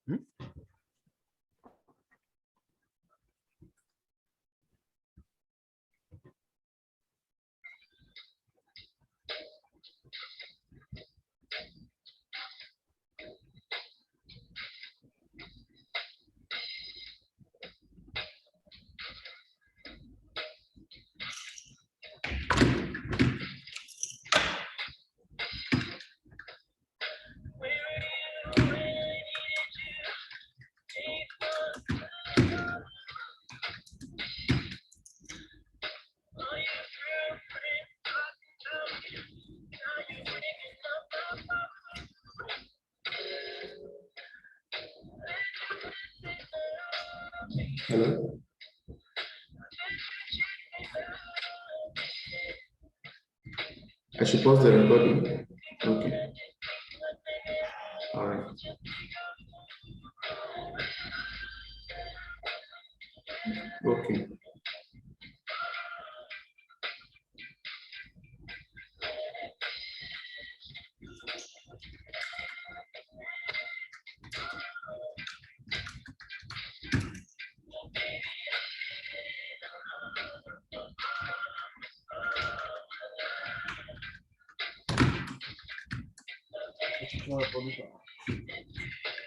Hmm? Hello? I should pause the recording. Okay. All right. Okay.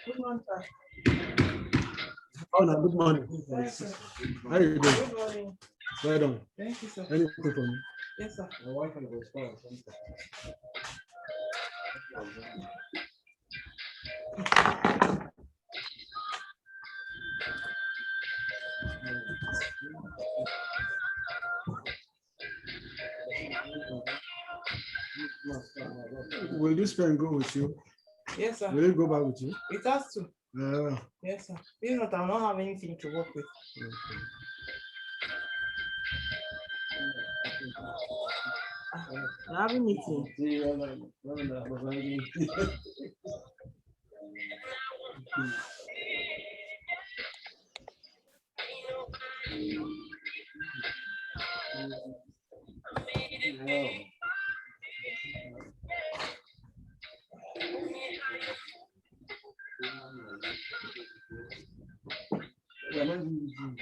Good morning, sir. Oh, no, good morning. Yes, sir. How are you doing? Good morning. Well done. Thank you, sir. Anything from me? Yes, sir. My wife and the spouse. Will this pen go with you? Yes, sir. Will it go back with you? It has to. Yeah. Yes, sir. If not, I won't have anything to work with. Okay. You're having meeting.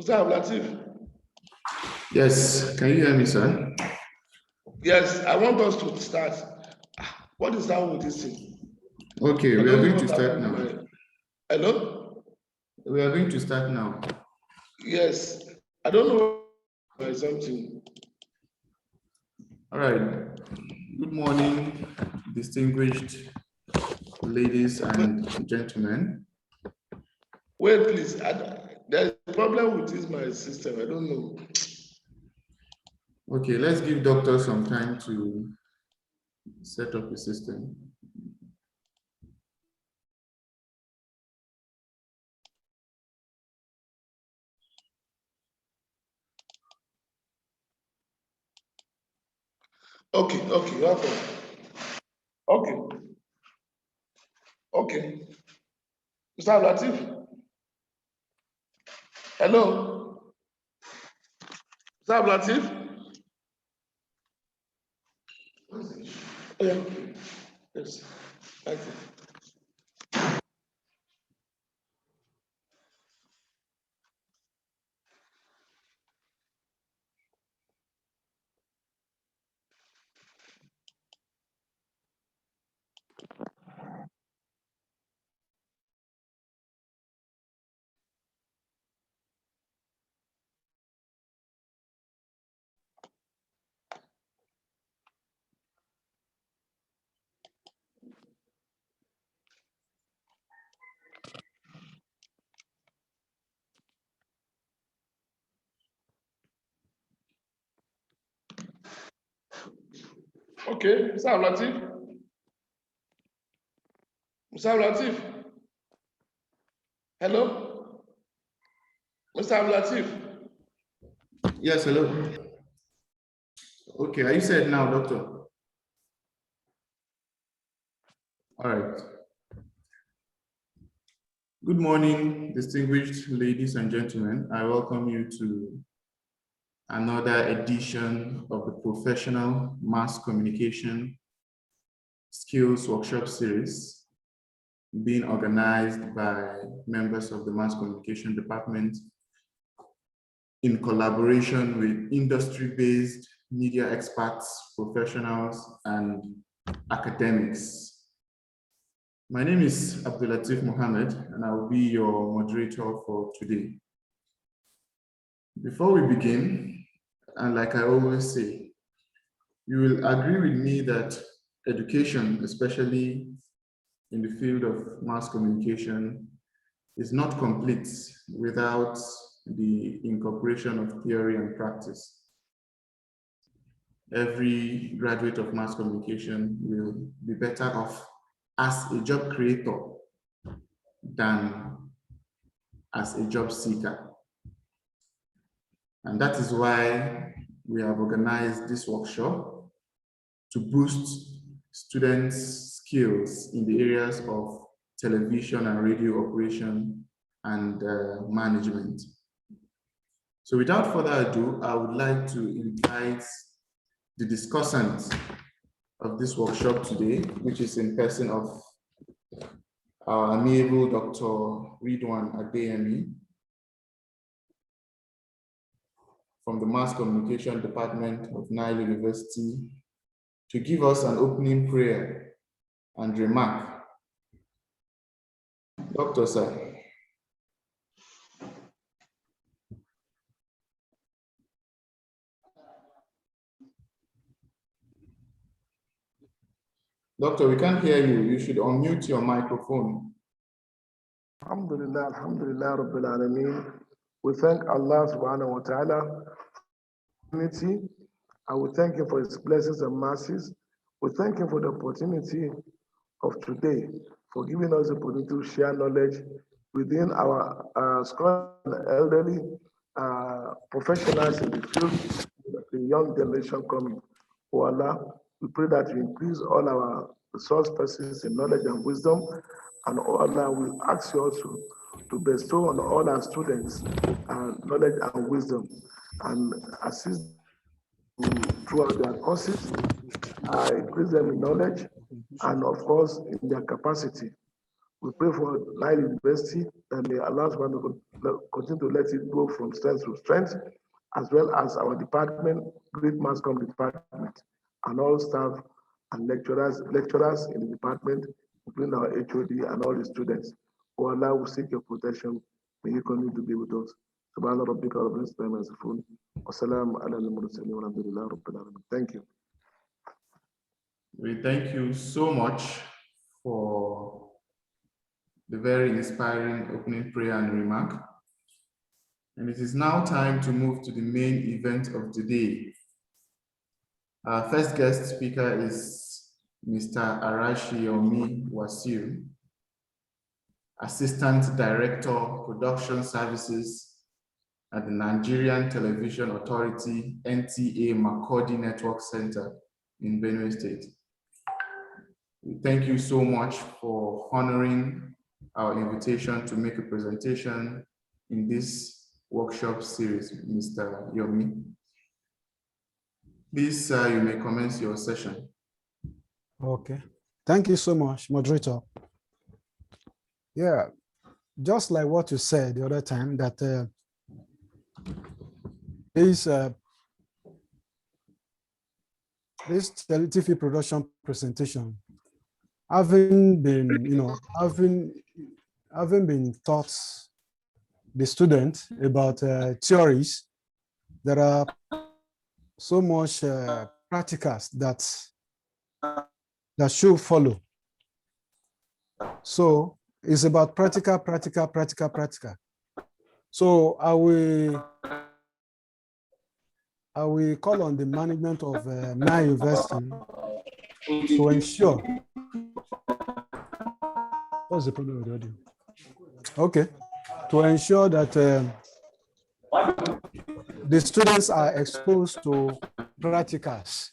Mr. Abdullateef. Yes, can you hear me, sir? Yes, I want us to start. What is that with this thing? Okay, I we are don't know going to what start happened to now. my- Hello? We are going to start now. Yes, I don't know why something. All right. Good morning, distinguished ladies and gentlemen. Wait, please. There's a problem with this my system. I don't know. Okay, let's give doctor some time to set up the system. Okay, welcome. Okay. Mr. Abdullateef. Hello? Mr. Abdullateef? Yeah. Yes. Thank you. Okay, Mr. Abdullateef. Mr. Abdullateef. Hello? Mr. Abdullateef. Yes, hello. Okay, are you said now, doctor? All right. Good morning, distinguished ladies and gentlemen. I welcome you to another edition of the Professional Mass Communication Skills Workshop Series being organized by members of the Mass Communication Department in collaboration with industry-based media experts, professionals, and academics. My name is Abdullateef Mohammed, and I will be your moderator for today. Before we begin, and like I always say, you will agree with me that education, especially in the field of mass communication, is not complete without the incorporation of theory and practice. Every graduate of mass communication will be better off as a job creator than as a job seeker. And that is why we have organized this workshop to boost students' skills in the areas of television and radio operation and management. So without further ado, I would like to invite the discussant of this workshop today, which is in person of our amiable Dr. Ridwan Adeyemi from the Mass Communication Department of Nile University, to give us an opening prayer and remark. Doctor, sir. Doctor, we can't hear you. You should unmute your microphone. Alhamdulillah, Rabbil Alameen. We thank Allah subhanahu wa ta'ala for unity. I will thank Him for His blessings and mercies. We thank Him for the opportunity of today, for giving us the opportunity to share knowledge within our scholars and elderly professionals in the field, the young generation coming. Oh Allah, we pray that you increase all our resource persons in knowledge and wisdom, and oh Allah, we ask you also to bestow on all our students knowledge and wisdom, and assist throughout their courses, increase them in knowledge, and of course in their capacity. We pray for Nile University, and may Allah subhanahu continue to let it go from strength to strength, as well as our department, great mass comm department, and all staff and lecturers in the department, including our HOD and all the students. Oh Allah, we seek your protection. May you continue to be with us. Subhana rabbika rabbil izzati amma yasifun. Wa salamun ala al-mursalin walhamdulillahi rabbil alamin. Thank you. We thank you so much for the very inspiring opening prayer and remark. And it is now time to move to the main event of today. Our first guest speaker is Mr. Arashiomi Wasiu, Assistant Director, Production Services at the Nigerian Television Authority, NTA Makurdi Network Center in Benue State. Thank you so much for honoring our invitation to make a presentation in this workshop series, Mr. Yomi. Please, you may commence your session. Okay. Thank you so much, moderator. Yeah, just like what you said the other time, that this TV production presentation, having been taught the student about theories, there are so much practicals that should follow. So it's about practical. So I will call on the management of Nile University to ensure. What's the problem with the audio? Okay, to ensure that the students are exposed to practicals.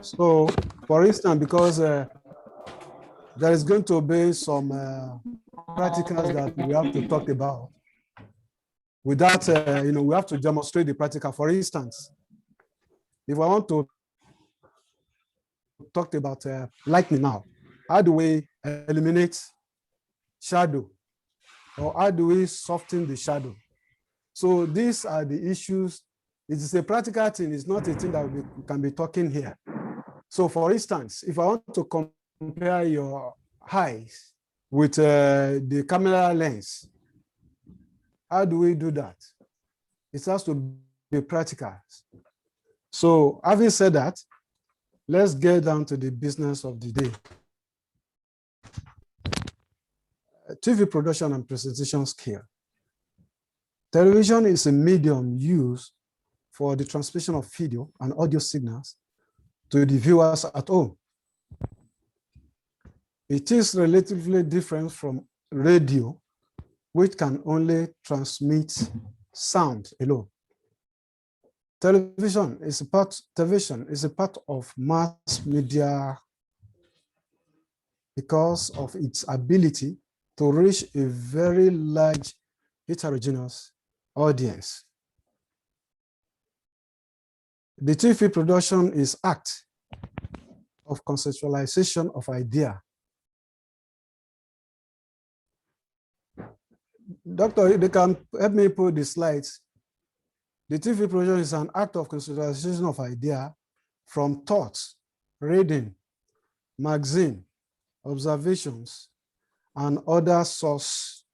So, for instance, because there is going to be some practicals that we have to talk about. With that, we have to demonstrate the practical. For instance, if I want to talk about lightning now, how do we eliminate shadow? Or how do we soften the shadow? So these are the issues. It is a practical thing. It's not a thing that we can be talking here. So for instance, if I want to compare your eyes with the camera lens, how do we do that? It has to be practical. So having said that, let's get down to the business of the day. TV production and presentation skill. Television is a medium used for the transmission of video and audio signals to the viewers at home. It is relatively different from radio, which can only transmit sound alone. Television is a part of mass media because of its ability to reach a very large heterogeneous audience. The TV production is act of conceptualization of idea. Doctor, they can help me put the slides. The TV production is an act of conceptualization of idea from thoughts, reading, magazine, observations, and other sources,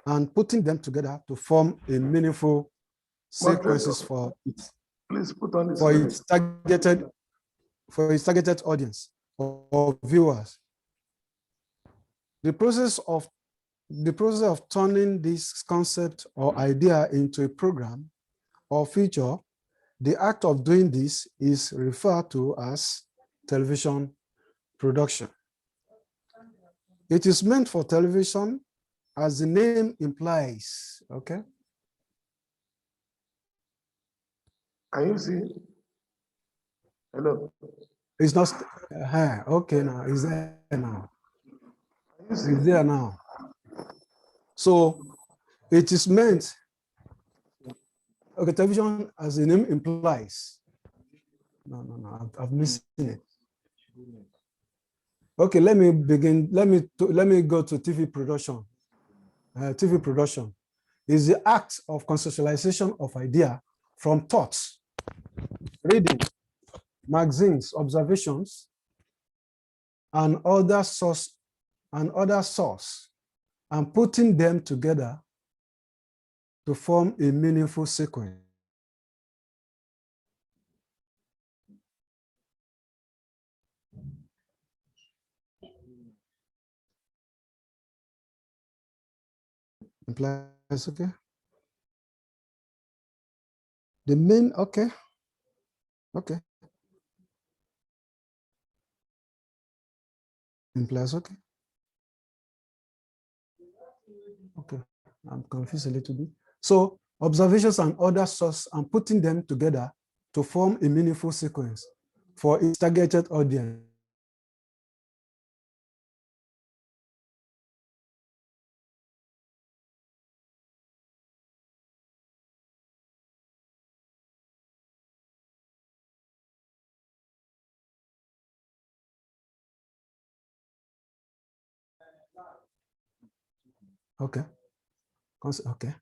and putting them together to form a meaningful sequences for it. Please put on this for its targeted audience or viewers. The process of turning this concept or idea into a program or feature, the act of doing this is referred to as television production. It is meant for television, as the name implies, okay? Can you see? Hello. It's not, okay now, it's there now. It's there now. So it is meant, okay, television as the name implies. No, I've missed it. Okay, let me begin. Let me go to TV production. TV production is the act of conceptualization of idea from thoughts, reading, magazines, observations, and other source, and putting them together to form a meaningful sequence. Implies, okay. The main, okay. Okay. Implies, okay. Okay, I'm confused a little bit. So observations and other sources and putting them together to form a meaningful sequence for its targeted audience. Okay. Okay.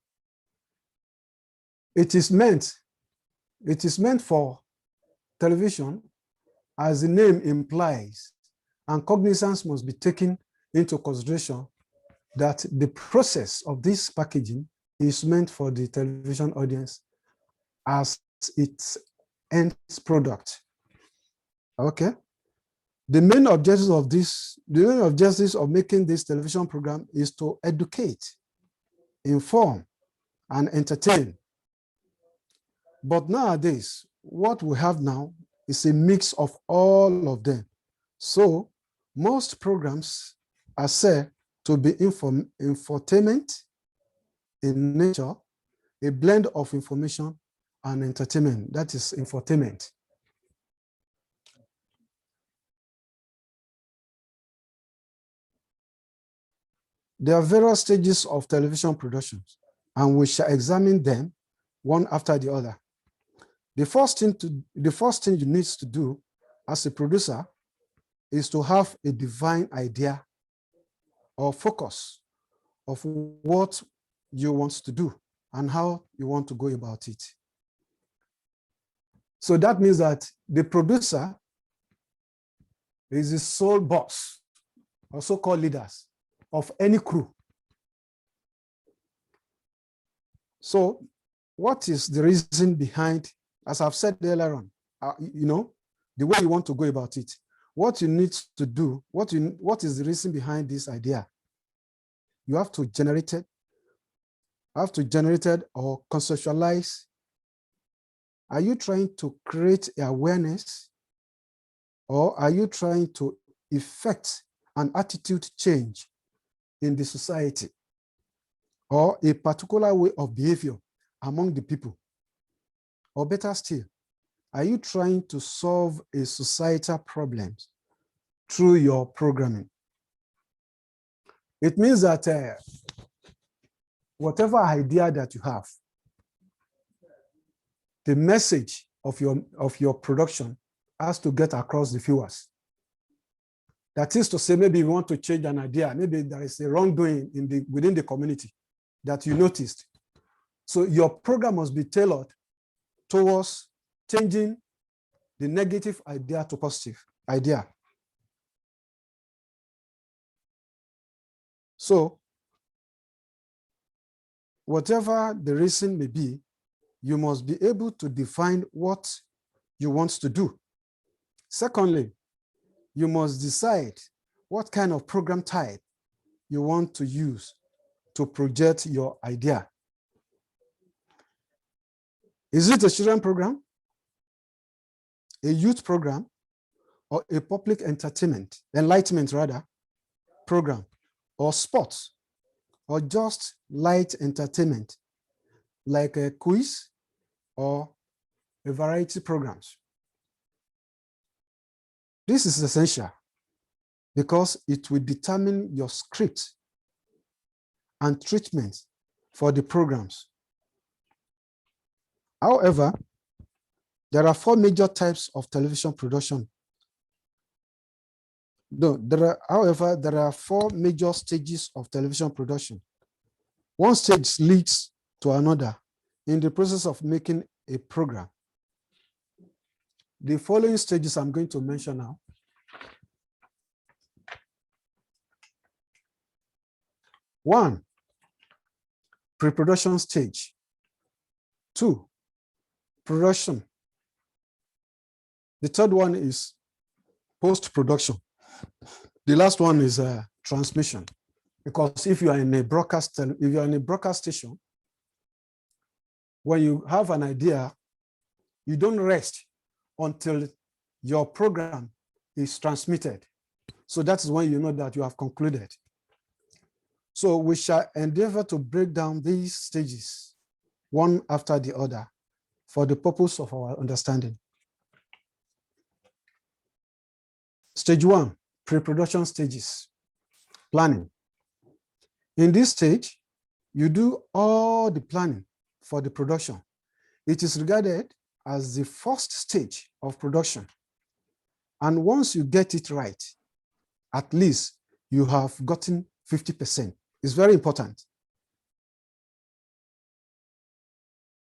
It is meant for television, as the name implies, and cognizance must be taken into consideration that the process of this packaging is meant for the television audience as its end product. Okay. The main objective of making this television program is to educate, inform, and entertain. But nowadays, what we have now is a mix of all of them. So most programs are said to be infotainment in nature, a blend of information and entertainment. That is infotainment. There are various stages of television productions, and we shall examine them one after the other. The first thing you need to do as a producer is to have a divine idea or focus of what you want to do and how you want to go about it. So that means that the producer is the sole boss, or so-called leaders of any crew. So what is the reason behind, as I've said earlier on, the way you want to go about it, what you need to do, what is the reason behind this idea? You have to generate it, or conceptualize. Are you trying to create awareness, or are you trying to effect an attitude change in the society, or a particular way of behavior among the people? Or better still, are you trying to solve a societal problem through your programming? It means that whatever idea that you have, the message of your production has to get across the viewers. That is to say, maybe you want to change an idea, maybe there is a wrongdoing within the community that you noticed. So your program must be tailored towards changing the negative idea to positive idea. So whatever the reason may be, you must be able to define what you want to do. Secondly, you must decide what kind of program type you want to use to project your idea. Is it a children program, a youth program, or a public enlightenment program, or sports, or just light entertainment like a quiz or a variety programs? This is essential because it will determine your script and treatment for the programs. However, there are 4 major types of television production No, however, there are 4 major stages of television production. One stage leads to another in the process of making a program. The following stages I'm going to mention now. 1, pre-production stage. 2, production. The third one is post-production. The last one is transmission. Because if you are in a broadcast station, when you have an idea, you don't rest until your program is transmitted. So that is when you know that you have concluded. So we shall endeavor to break down these stages one after the other for the purpose of our understanding. Stage 1, pre-production stages, planning. In this stage, you do all the planning for the production. It is regarded as the first stage of production. And once you get it right, at least you have gotten 50%. It's very important.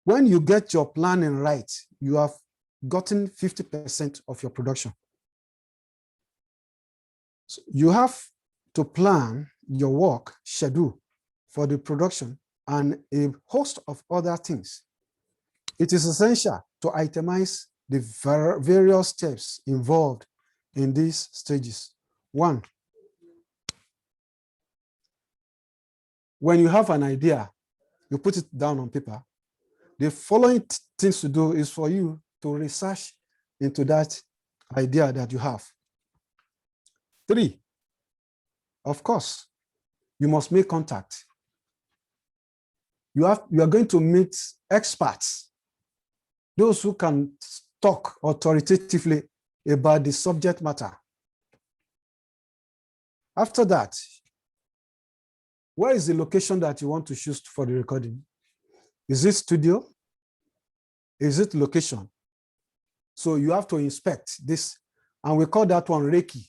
When you get your planning right, you have gotten 50% of your production. So you have to plan your work schedule for the production and a host of other things. It is essential to itemize the various steps involved in these stages. 1, when you have an idea, you put it down on paper. The following things to do is for you to research into that idea that you have. 3, of course, you must make contact. You are going to meet experts, those who can talk authoritatively about the subject matter. After that, where is the location that you want to choose for the recording? Is it studio? Is it location? So you have to inspect this, and we call that one Reiki.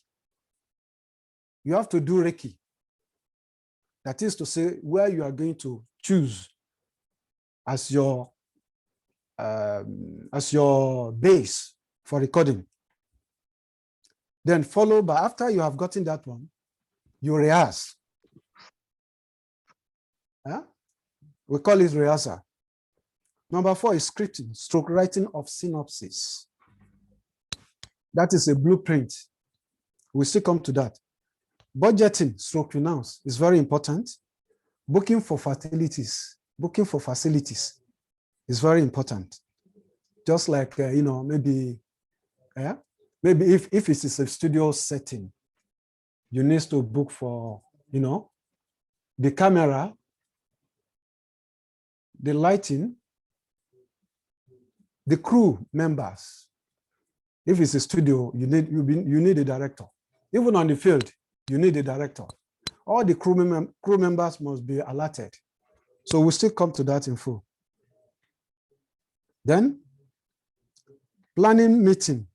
You have to do Reiki. That is to say, where you are going to choose as your base for recording. Then followed by, after you have gotten that one, you rehearse. We call it rehearsal. Number 4 is scripting, stroke writing of synopsis. That is a blueprint. We'll still come to that. Budgeting, stroke finance is very important. Booking for facilities is very important. Just like, maybe if it is a studio setting, you need to book for, the camera, the lighting, the crew members. If it's a studio, you need a director. Even on the field, you need a director. All the crew members must be alerted. So we'll still come to that in full. Then, planning meeting